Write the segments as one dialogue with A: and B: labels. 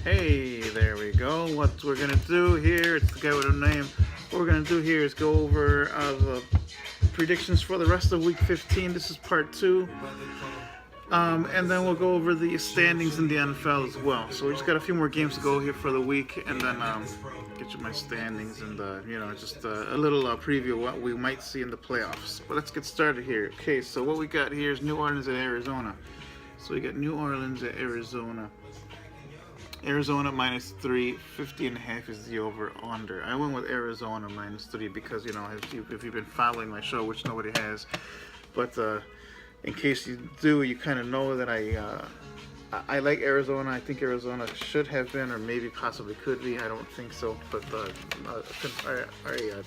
A: Hey, there we go. What we're gonna do here, it's the guy with a name. What we're gonna do here is go over the predictions for the rest of Week 15. This is part two. And then we'll go over the standings in the NFL as well. So we just got a few more games to go here for the week, and then get you my standings and just a little preview of what we might see in the playoffs. But let's get started here. Okay, so what we got here is New Orleans at Arizona. So we got New Orleans at Arizona. Arizona -3, 50.5 is the over/under. I went with Arizona -3 because if you've been following my show, which nobody has, but in case you do, you kind of know that I like Arizona. I think Arizona should have been, or maybe possibly could be. I don't think so, but a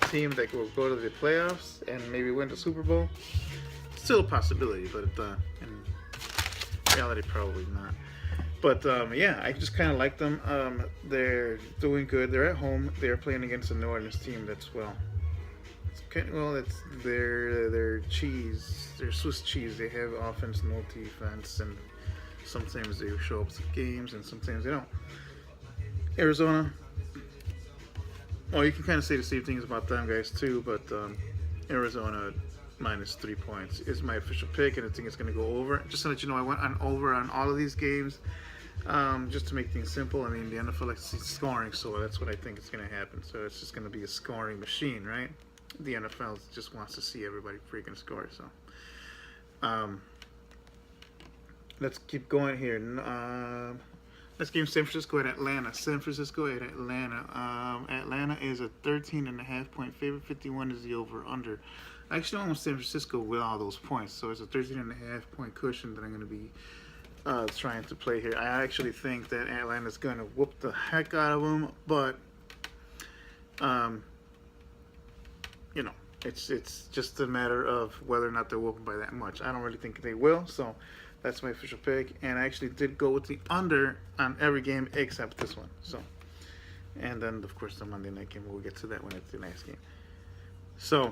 A: team that will go to the playoffs and maybe win the Super Bowl, still a possibility, but in reality, probably not. But I just kind of like them. They're doing good. They're at home. They're playing against a New Orleans team that's it's their cheese, their Swiss cheese. They have offense, no defense, and sometimes they show up to games, and sometimes they don't. Arizona. Well, you can kind of say the same things about them guys too, but Arizona -3 points is my official pick, and I think it's going to go over. Just to let you know, I went on over on all of these games. Just to make things simple. I mean, the NFL likes to see scoring, so that's what I think is going to happen. So it's just going to be a scoring machine, right? The NFL just wants to see everybody freaking score. So let's keep going here. Let's game San Francisco at Atlanta. San Francisco at Atlanta. Atlanta is a 13.5-point favorite. 51 is the over/under. I actually went with San Francisco with all those points, so it's a 13.5-point cushion that I'm going to be trying to play here. I actually think that Atlanta's going to whoop the heck out of them, but it's just a matter of whether or not they're whooping by that much. I don't really think they will, so that's my official pick. And I actually did go with the under on every game except this one. So, and then of course the Monday night game. We'll get to that when it's the next game. So.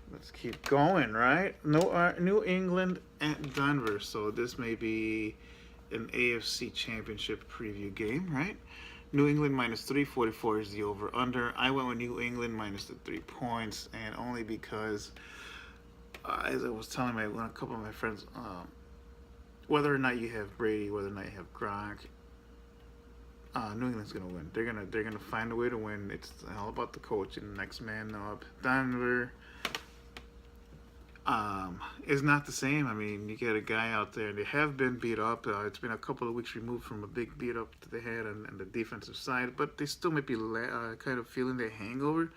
A: Let's keep going, right? New England at Denver. So this may be an AFC Championship preview game, right? New England -3, 44 is the over/under. I went with New England -3 points, and only because, as I was telling a couple of my friends, whether or not you have Brady, whether or not you have Gronk, New England's gonna win. They're gonna find a way to win. It's all about the coach and the next man up. Denver is not the same. I mean, you get a guy out there, and they have been beat up. It's been a couple of weeks removed from a big beat up that they had on the defensive side, but they still might be kind of feeling their hangover.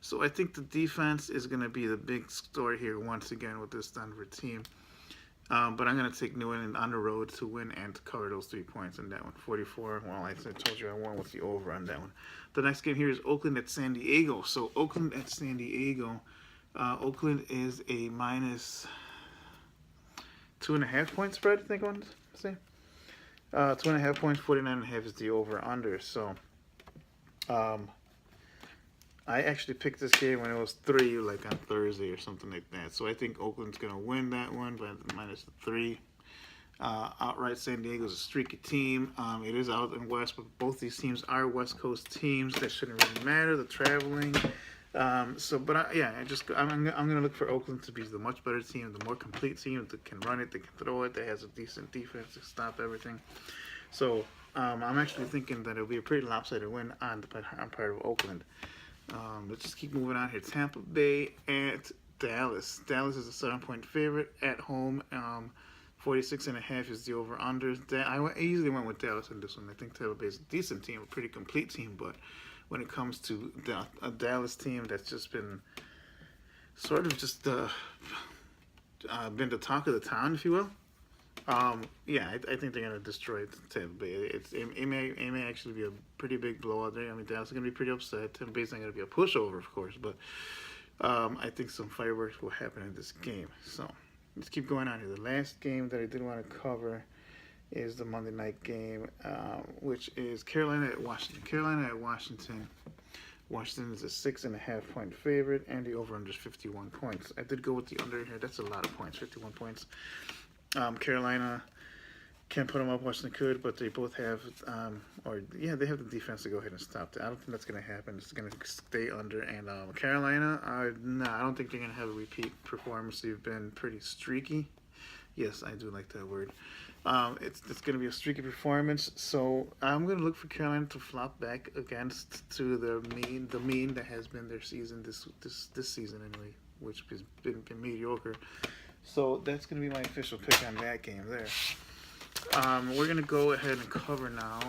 A: So I think the defense is going to be the big story here once again with this Denver team. But I'm going to take New England on the road to win and to cover those 3 points in that one. 44. Well, I told you I won with the over on that one. The next game here is Oakland at San Diego. So Oakland at San Diego. Oakland is a -2.5-point spread, I think I want to say. 2.5 points, 49.5 is the over/under. So, I actually picked this game when it was 3, like on Thursday or something like that. So I think Oakland's gonna win that one by -3. Outright, San Diego's a streaky team. It is out in West, but both these teams are West Coast teams. That shouldn't really matter. The traveling. I'm gonna look for Oakland to be the much better team, the more complete team that can run it, that can throw it, that has a decent defense to stop everything. So I'm actually thinking that it'll be a pretty lopsided win on part of Oakland. Let's just keep moving on here. Tampa Bay at Dallas. Dallas is a 7-point favorite at home. 46.5 is the over/under. I easily went with Dallas in this one. I think Tampa Bay is a decent team, a pretty complete team, but when it comes to a Dallas team that's just been sort of just been the talk of the town, if you will. I think they're gonna destroy Tampa Bay. It may actually be a pretty big blowout there. I mean, Dallas is gonna be pretty upset. Tampa Bay's not gonna be a pushover, of course, but I think some fireworks will happen in this game. So let's keep going on here. The last game that I did want to cover is the Monday night game, which is Carolina at Washington. Carolina at Washington. Washington is a 6.5-point favorite, and the over-under is 51 points. I did go with the under here. That's a lot of points, 51 points. Carolina can't put them up. Washington could, but they both have, they have the defense to go ahead and stop that. I don't think that's going to happen. It's going to stay under. And Carolina, no, I don't think they're going to have a repeat performance. They've been pretty streaky. Yes, I do like that word. It's going to be a streaky performance. So I'm going to look for Carolina to flop back to the mean that has been their season this season anyway, which has been mediocre. So that's going to be my official pick on that game there. We're gonna go ahead and cover now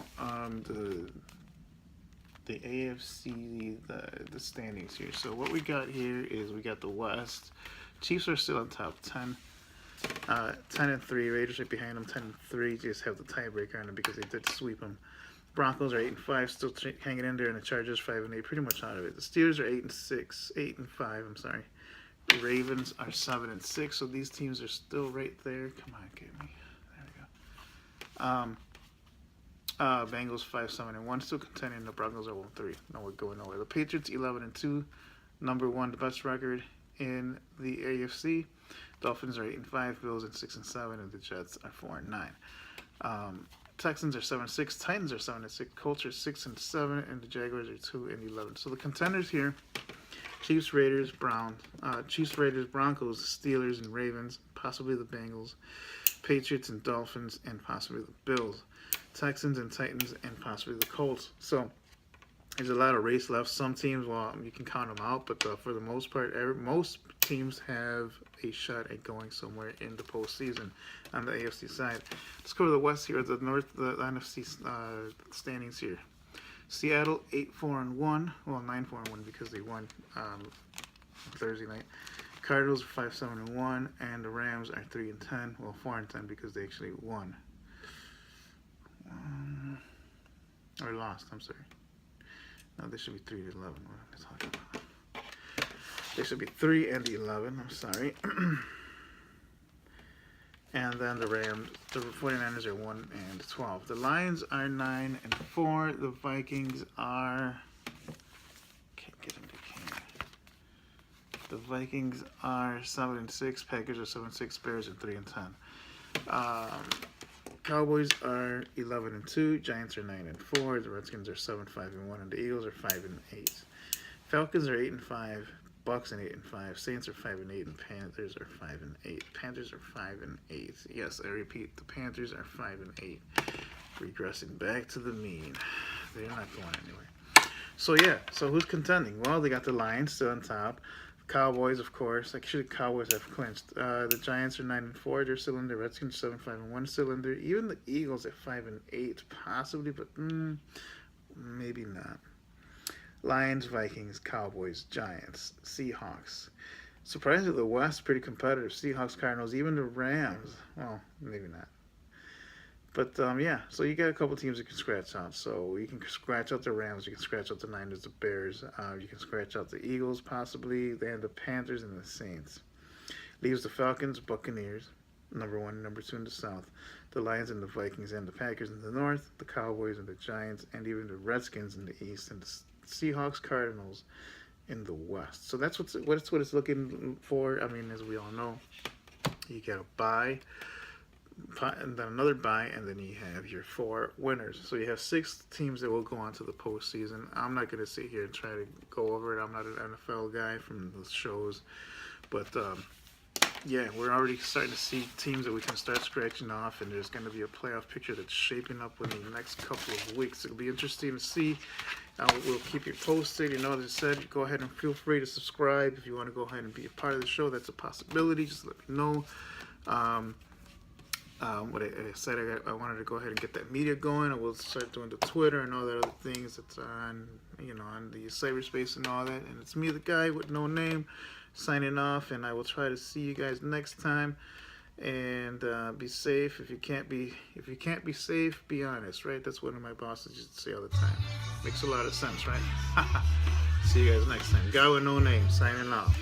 A: the AFC the standings here. So what we got here is we got the West. Chiefs are still on top, 10-3. Raiders right behind them, 10-3. Just have the tiebreaker on them because they did sweep them. Broncos are 8-5, still hanging in there, and the Chargers 5-8, pretty much out of it. The Steelers are 8-5. I'm sorry. The Ravens are 7-6. So these teams are still right there. Come on, get me. Bengals 5-7-1, still contending. The Broncos are 1-3. No, we're going nowhere. The Patriots 11-2, number one, the best record in the AFC. Dolphins are 8-5, Bills at 6-7, and the Jets are 4-9. Texans are 7-6, Titans are 7-6, Colts are 6-7, and the Jaguars are 2-11. So the contenders here: Chiefs, Raiders, Broncos, Steelers, and Ravens. Possibly the Bengals. Patriots and Dolphins, and possibly the Bills. Texans and Titans, and possibly the Colts. So there's a lot of race left. Some teams, well, you can count them out, but for the most part, most teams have a shot at going somewhere in the postseason on the AFC side. Let's go to the West here, the NFC standings here. Seattle 8-4-1, well 9-4-1 because they won Thursday night. Cardinals are 5-7-1, and the Rams are 3-10. Well, 4-10 because they actually won. Or lost, I'm sorry. No, they should be 3-11. What am I talking about? They should be 3-11, I'm sorry. And then the 49ers are 1-12. The Lions are 9-4. The Vikings are... Can't get them to can. The Vikings are 7-6. Packers are 7-6. Bears are 3-10. Cowboys are 11-2. Giants are 9-4. The Redskins are 7-5-1, and the Eagles are 5-8. Falcons are 8-5. Bucks are 8-5. Saints are 5-8, and Panthers are 5-8. Panthers are 5-8. Yes, I repeat, the Panthers are 5-8. Regressing back to the mean. They're not going anywhere. So yeah, so who's contending? Well, they got the Lions still on top. Cowboys, of course. Actually, the Cowboys have clinched. The Giants are 9-4. They're still in there. Redskins 7-5-1, still in there. Even the Eagles at 5-8, possibly, but maybe not. Lions, Vikings, Cowboys, Giants, Seahawks. Surprisingly, the West pretty competitive. Seahawks, Cardinals, even the Rams. Well, maybe not. But yeah, so you got a couple teams you can scratch out. So you can scratch out the Rams, you can scratch out the Niners, the Bears, you can scratch out the Eagles possibly, then the Panthers and the Saints. Leaves the Falcons, Buccaneers, number 1, number 2 in the South. The Lions and the Vikings and the Packers in the North, the Cowboys and the Giants, and even the Redskins in the East, and the Seahawks, Cardinals in the West. So that's what it's looking for. I mean, as we all know, you get a bye, and then another bye, and then you have your 4 winners. So you have 6 teams that will go on to the postseason. I'm not going to sit here and try to go over it. I'm not an NFL guy from the shows, but yeah, we're already starting to see teams that we can start scratching off, and there's going to be a playoff picture that's shaping up within the next couple of weeks. It'll be interesting to see. We'll keep you posted. You know, as I said, go ahead and feel free to subscribe. If you want to go ahead and be a part of the show, that's a possibility. Just let me know. What I said, I wanted to go ahead and get that media going. I will start doing the Twitter and all that other things that's on, on the cyberspace and all that. And it's me, the guy with no name, signing off. And I will try to see you guys next time. And be safe. If you can't be safe, be honest, right? That's one of my bosses used to say all the time. Makes a lot of sense, right? See you guys next time. Guy with no name, signing off.